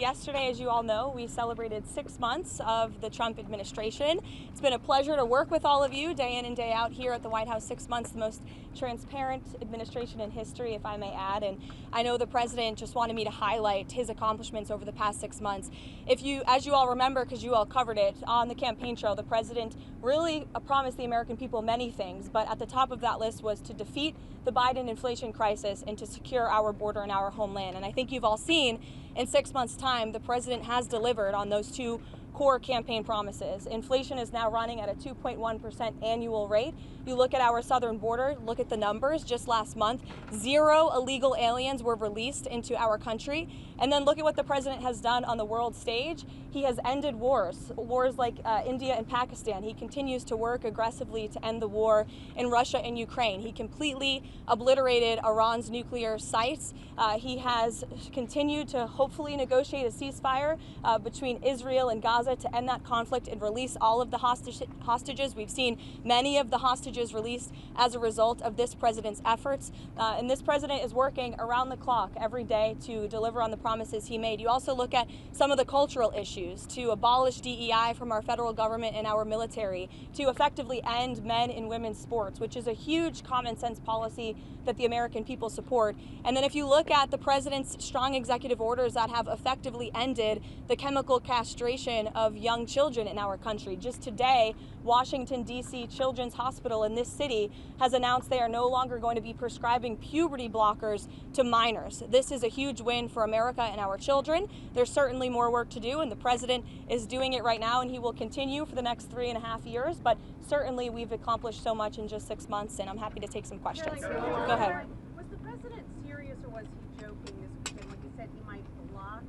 yesterday, as you all know, we celebrated 6 months of the Trump administration. It's been a pleasure to work with all of you day in and day out here at the White House. 6 months, the most transparent administration in history, if I may add. And I know the president just wanted me to highlight his accomplishments over the past 6 months. As you all remember, because you all covered it on the campaign trail, the president really promised the American people many things, but at the top of that list was to defeat the Biden inflation crisis and to secure our border and our homeland. And I think you've all seen in 6 months' time, the president has delivered on those two core campaign promises. Inflation is now running at a 2.1% annual rate. You look at our southern border, look at the numbers. Just last month, 0 illegal aliens were released into our country. And then look at what the president has done on the world stage. He has ended wars like India and Pakistan. He continues to work aggressively to end the war in Russia and Ukraine. He completely obliterated Iran's nuclear sites. He has continued to hopefully negotiate a ceasefire between Israel and Gaza to end that conflict and release all of the hostages. We've seen many of the hostages released as a result of this president's efforts. And this president is working around the clock every day to deliver on the promises he made. You also look at some of the cultural issues, to abolish DEI from our federal government and our military, to effectively end men and women's sports, which is a huge common sense policy that the American people support. And then if you look at the president's strong executive orders that have effectively ended the chemical castration of young children in our country. Just today, Washington, D.C. Children's Hospital in this city has announced they are no longer going to be prescribing puberty blockers to minors. This is a huge win for America and our children. There's certainly more work to do, and the president is doing it right now, and he will continue for the next 3.5 years. But certainly we've accomplished so much in just 6 months, and I'm happy to take some questions. Go ahead. Was the president serious, or was he joking this weekend when he said he might block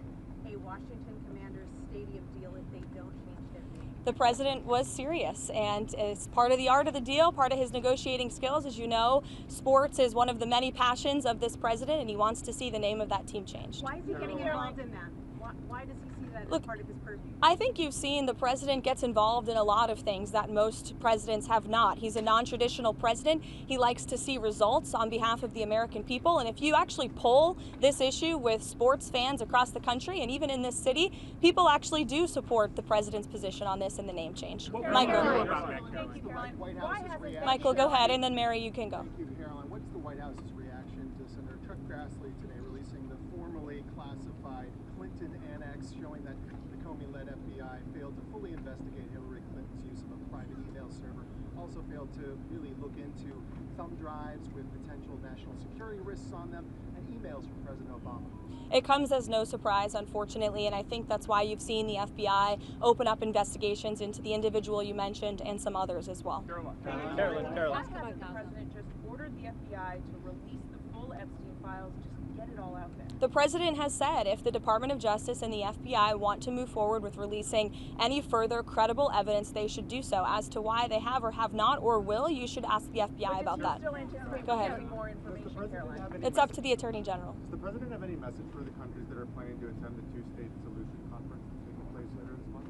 a Washington Commanders stadium deal if they don't change their name? The president was serious, and it's part of the art of the deal, part of his negotiating skills. As you know, sports is one of the many passions of this president, and he wants to see the name of that team changed. Why is he getting involved in that? Why does he see that as part of his purview? I think you've seen the president gets involved in a lot of things that most presidents have not. He's a non-traditional president. He likes to see results on behalf of the American people. And if you actually poll this issue with sports fans across the country and even in this city, people actually do support the president's position on this and the name change. Michael. Thank you, Karoline. Michael, go ahead, and then Mary, you can go. Thank you, Karoline. What's the White House's reaction to Senator Chuck Grassley today releasing the formerly classified Clinton annex showing that the Comey-led FBI failed to fully investigate Hillary Clinton's use of a private email server, also failed to really look into thumb drives with potential national security risks on them, and emails from President Obama? It comes as no surprise, unfortunately, and I think that's why you've seen the FBI open up investigations into the individual you mentioned and some others as well. Caroline. The president just ordered the FBI to release the full Epstein files, just get it all out there. The president has said if the Department of Justice and the FBI want to move forward with releasing any further credible evidence, they should do so. As to why they have or have not or will, you should ask the FBI about that. Go ahead. More information, Caroline. It's up to the Attorney General. Does the president have any message for the countries that are planning to attend the two-state solution conference taking place later this month?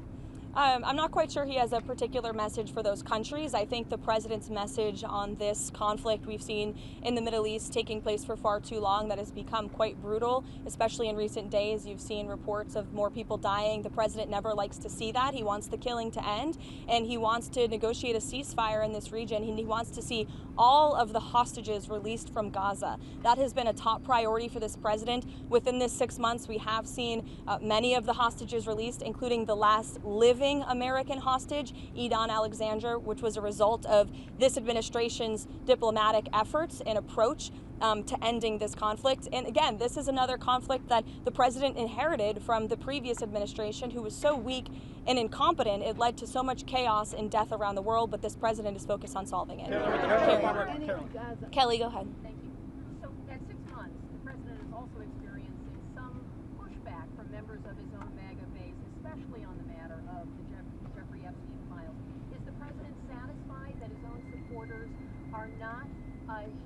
I'm not quite sure he has a particular message for those countries. I think the president's message on this conflict we've seen in the Middle East taking place for far too long, that has become quite brutal, especially in recent days. You've seen reports of more people dying. The president never likes to see that. He wants the killing to end, and he wants to negotiate a ceasefire in this region. He wants to see all of the hostages released from Gaza. That has been a top priority for this president. Within this 6 months, we have seen many of the hostages released, including the last living American hostage, Edon Alexander, which was a result of this administration's diplomatic efforts and approach to ending this conflict. And again, this is another conflict that the president inherited from the previous administration, who was so weak and incompetent, it led to so much chaos and death around the world, but this president is focused on solving it. Kelly, go ahead. Thank you. So at 6 months, the president is also experiencing some pushback from members of his own MAGA base, especially on the matter of the Jeffrey Epstein files. Is the president satisfied that his own supporters are not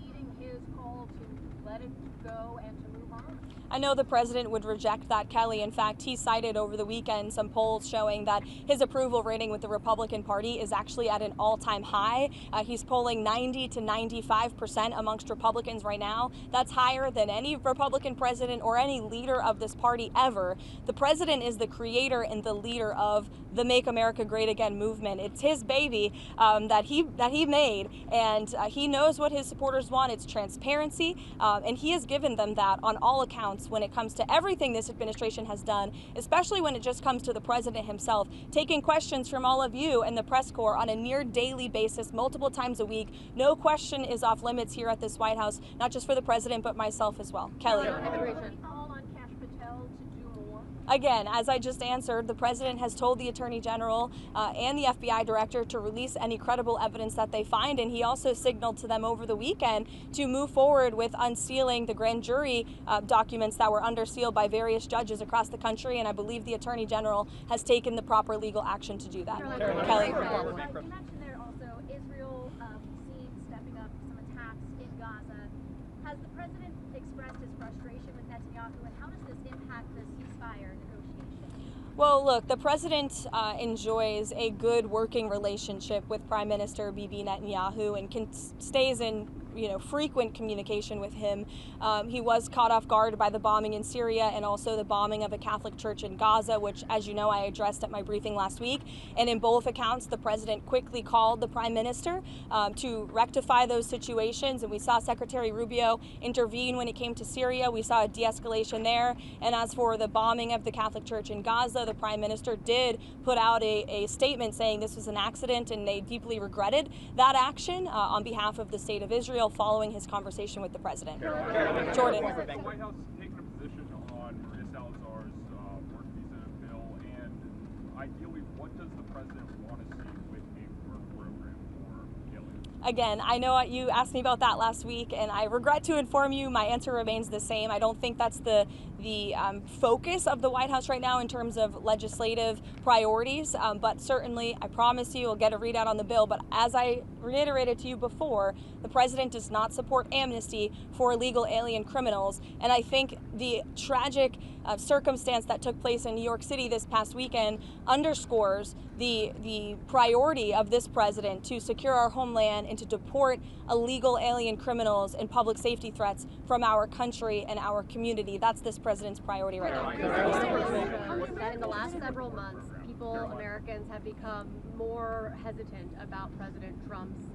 heeding his call to let let it go and to move on? I know the president would reject that, Kelly. In fact, he cited over the weekend some polls showing that his approval rating with the Republican Party is actually at an all-time high. He's polling 90 to 95% amongst Republicans right now. That's higher than any Republican president or any leader of this party ever. The president is the creator and the leader of the Make America Great Again movement. It's his baby that he made, and he knows what his supporters want. It's transparency, and he has given them that on all accounts when it comes to everything this administration has done, especially when it just comes to the president himself, taking questions from all of you and the press corps on a near daily basis, multiple times a week. No question is off limits here at this White House, not just for the president, but myself as well. Kelly. Call on Cash Patel to do more. Again, as I just answered, the president has told the Attorney General and the FBI director to release any credible evidence that they find, and he also signaled to them over the weekend to move forward with unsealing the grand jury documents that were under seal by various judges across the country, and I believe the Attorney General has taken the proper legal action to do that. Kelly. You mentioned there also Israel seen stepping up some attacks in Gaza. Has the president expressed his frustration with Netanyahu, and how does this impact the ceasefire negotiations? Well, look, the president enjoys a good working relationship with Prime Minister Bibi Netanyahu and stays in frequent communication with him. He was caught off guard by the bombing in Syria and also the bombing of a Catholic church in Gaza, which, as you know, I addressed at my briefing last week. And in both accounts, the president quickly called the prime minister to rectify those situations. And we saw Secretary Rubio intervene when it came to Syria. We saw a de-escalation there. And as for the bombing of the Catholic church in Gaza, the prime minister did put out a statement saying this was an accident and they deeply regretted that action on behalf of the state of Israel, following his conversation with the president. Jordan. Has the White House taken a position on Maria Salazar's work visa bill, and ideally, what does the president want to see with a work program for aliens? Again, I know you asked me about that last week, and I regret to inform you my answer remains the same. I don't think that's the focus of the White House right now in terms of legislative priorities, but certainly I promise you we'll get a readout on the bill. But as I reiterated to you before, the president does not support amnesty for illegal alien criminals, and I think the tragic circumstance that took place in New York City this past weekend underscores the priority of this president to secure our homeland and to deport illegal alien criminals and public safety threats from our country and our community. That's this president's priority right now. That in the last several months, Americans have become more hesitant about President Trump's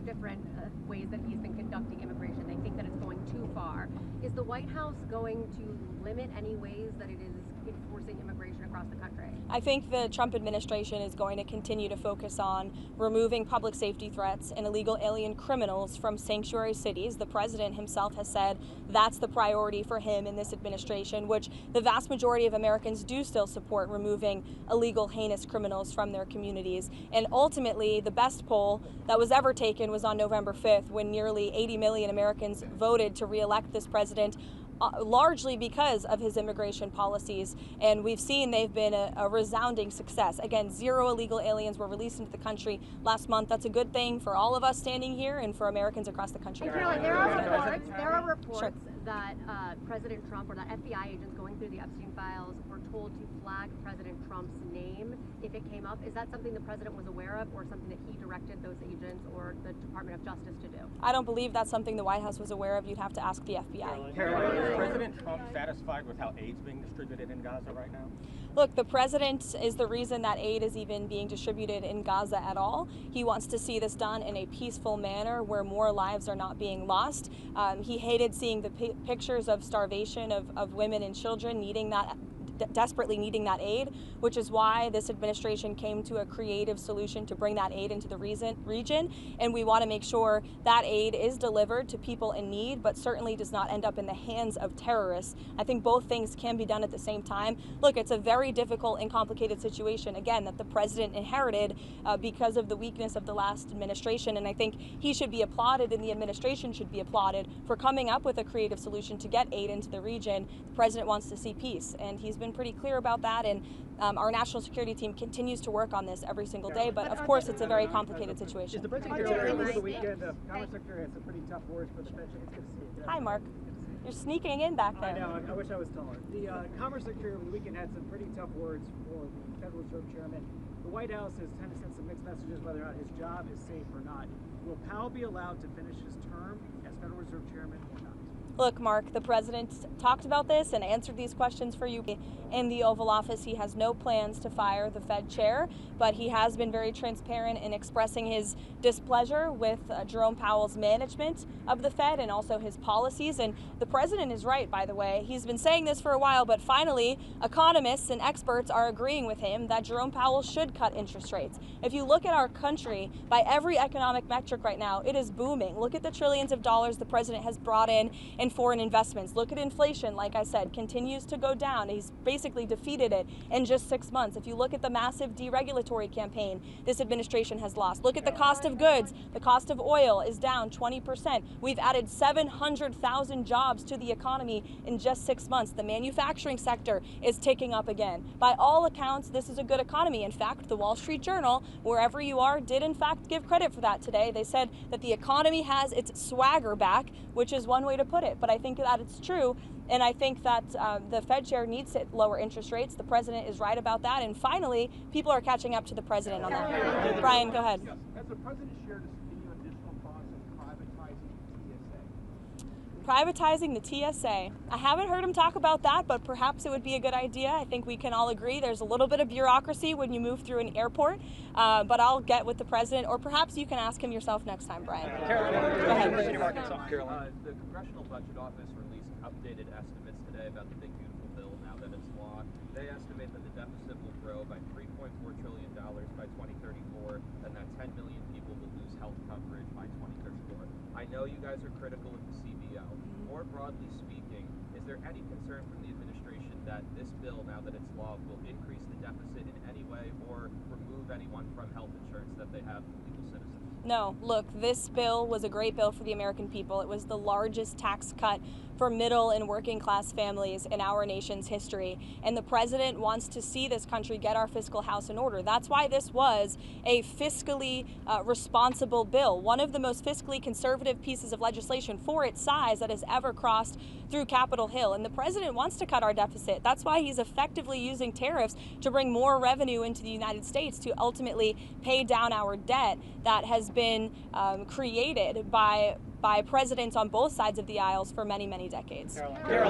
different ways that he's been conducting immigration. They think that it's going too far. Is the White House going to limit any ways that it is enforcing immigration across the country? I think the Trump administration is going to continue to focus on removing public safety threats and illegal alien criminals from sanctuary cities. The president himself has said that's the priority for him in this administration, which the vast majority of Americans do still support, removing illegal, heinous criminals from their communities. And ultimately, the best poll that was ever taken was on November 5th, when nearly 80 million Americans voted to re-elect this president, largely because of his immigration policies, and we've seen they've been a resounding success. Again, 0 illegal aliens were released into the country last month. That's a good thing for all of us standing here and for Americans across the country. Karoline, there are reports that President Trump or that FBI agents going through the Epstein files were told to flag President Trump's name if it came up. Is that something the president was aware of, or something that he directed those agents or the Department of Justice to do? I don't believe that's something the White House was aware of. You'd have to ask the FBI. Caroline, is President Trump satisfied with how aid's being distributed in Gaza right now? Look, the president is the reason that aid is even being distributed in Gaza at all. He wants to see this done in a peaceful manner where more lives are not being lost. He hated seeing the pictures of starvation of women and children desperately needing that aid, which is why this administration came to a creative solution to bring that aid into the region. And we want to make sure that aid is delivered to people in need, but certainly does not end up in the hands of terrorists. I think both things can be done at the same time. Look, it's a very difficult and complicated situation, again, that the president inherited because of the weakness of the last administration. And I think he should be applauded and the administration should be applauded for coming up with a creative solution to get aid into the region. The president wants to see peace, and he's been been pretty clear about that, and our national security team continues to work on this every single day. But of course, it's a very complicated situation. Is the president over the weekend? Commerce Secretary had some pretty tough words for the Fed Chair. It's good to see you. Hi, Mark. You're sneaking in back there. I know. I wish I was taller. The Commerce Secretary over the weekend had some pretty tough words for the Federal Reserve Chairman. The White House has kind of sent some mixed messages whether or not his job is safe or not. Will Powell be allowed to finish his term as Federal Reserve Chairman or not? Look, Mark, the president talked about this and answered these questions for you in the Oval Office. He has no plans to fire the Fed chair, but he has been very transparent in expressing his displeasure with Jerome Powell's management of the Fed and also his policies. And the president is right, by the way. He's been saying this for a while, but finally, economists and experts are agreeing with him that Jerome Powell should cut interest rates. If you look at our country, by every economic metric right now, it is booming. Look at the trillions of dollars the president has brought in foreign investments. Look at inflation, like I said, continues to go down. He's basically defeated it in just 6 months. If you look at the massive deregulatory campaign this administration has lost, look at the cost of goods. The cost of oil is down 20%. We've added 700,000 jobs to the economy in just 6 months. The manufacturing sector is ticking up again. By all accounts, this is a good economy. In fact, the Wall Street Journal, wherever you are, did in fact give credit for that today. They said that the economy has its swagger back, which is one way to put it. But I think that it's true, and I think that the Fed chair needs to lower interest rates. The president is right about that, and finally, people are catching up to the president on that. Brian, go ahead. Has the president shared any additional thoughts on privatizing TSA? Privatizing the TSA. I haven't heard him talk about that, but perhaps it would be a good idea. I think we can all agree there's a little bit of bureaucracy when you move through an airport, but I'll get with the president, or perhaps you can ask him yourself next time, Brian. Karoline, go ahead. Karoline. The Congressional Budget Office released updated estimates today about the Big Beautiful Bill now that it's law. They estimate that the deficit will grow by $3.4 trillion by 2034, and that 10 million people will lose health coverage by 2034. I know you guys are critical of the CBO. More broadly speaking, is there any concern from the administration that this bill, now that it's law, will increase the deficit in any way or remove anyone from health insurance that they have from legal citizens? No, look, this bill was a great bill for the American people. It was the largest tax cut for middle and working class families in our nation's history. And the president wants to see this country get our fiscal house in order. That's why this was a fiscally responsible bill, one of the most fiscally conservative pieces of legislation for its size that has ever crossed through Capitol Hill. And the president wants to cut our deficit. That's why he's effectively using tariffs to bring more revenue into the United States to ultimately pay down our debt that has been created by presidents on both sides of the aisles for many, many decades. Caroline. There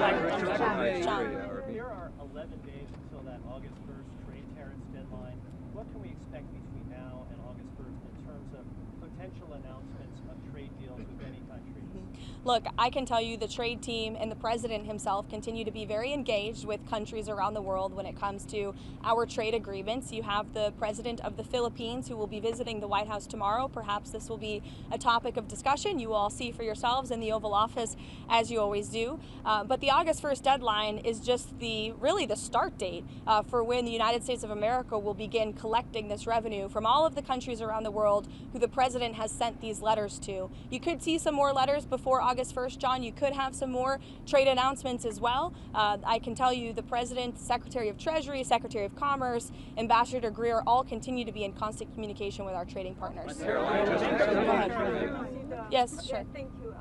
are 11 days until that August 1st trade tariffs deadline. What can we expect between now and August 1st in terms of potential announcements of trade deals with any countries? Look, I can tell you the trade team and the president himself continue to be very engaged with countries around the world when it comes to our trade agreements. You have the president of the Philippines who will be visiting the White House tomorrow. Perhaps this will be a topic of discussion. You will all see for yourselves in the Oval Office, as you always do. But the August 1st deadline is just really the start date for when the United States of America will begin collecting this revenue from all of the countries around the world who the president has sent these letters to. You could see some more letters before August 1st, John. You could have some more trade announcements as well. I can tell you the President, Secretary of Treasury, Secretary of Commerce, Ambassador Greer all continue to be in constant communication with our trading partners. Yes, sure. Thank you.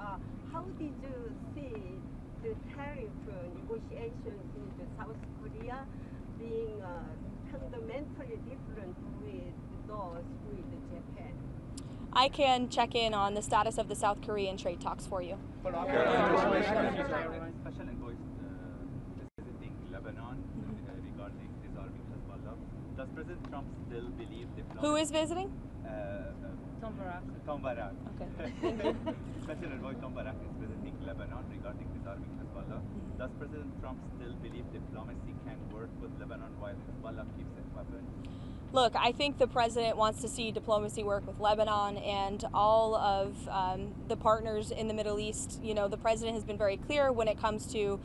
How did you see the tariff negotiations with South Korea being fundamentally different with those with Japan? I can check in on the status of the South Korean trade talks for you. Special envoy visiting Lebanon regarding disarming Hezbollah. Does President Trump still believe diplomacy? Who is visiting? Tom Barak. Tom Barak. Okay. Special envoy Tom Barak is visiting Lebanon regarding disarming Hezbollah. Does President Trump still believe diplomacy can work with Lebanon while Hezbollah keeps its weapons? Look, I think the president wants to see diplomacy work with Lebanon and all of the partners in the Middle East. You know, the president has been very clear when it comes to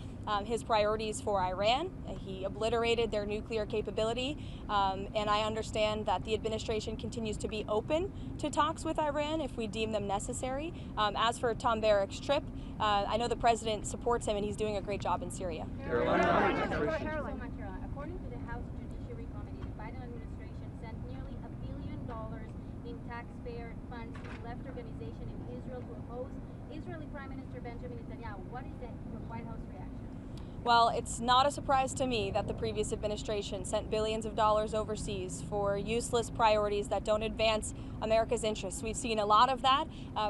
his priorities for Iran. He obliterated their nuclear capability, and I understand that the administration continues to be open to talks with Iran if we deem them necessary. As for Tom Barak's trip, I know the president supports him and he's doing a great job in Syria. Caroline. administration sent nearly $1 billion in taxpayer funds to the left organization in Israel to oppose Israeli Prime Minister Benjamin Netanyahu. What is the White House reaction? Well, it's not a surprise to me that the previous administration sent billions of dollars overseas for useless priorities that don't advance America's interests. We've seen a lot of that,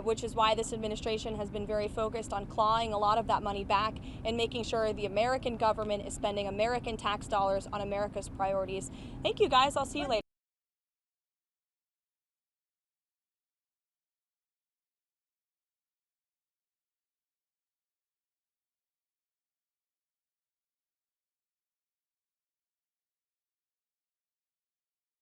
which is why this administration has been very focused on clawing a lot of that money back and making sure the American government is spending American tax dollars on America's priorities. Thank you, guys. I'll see you later.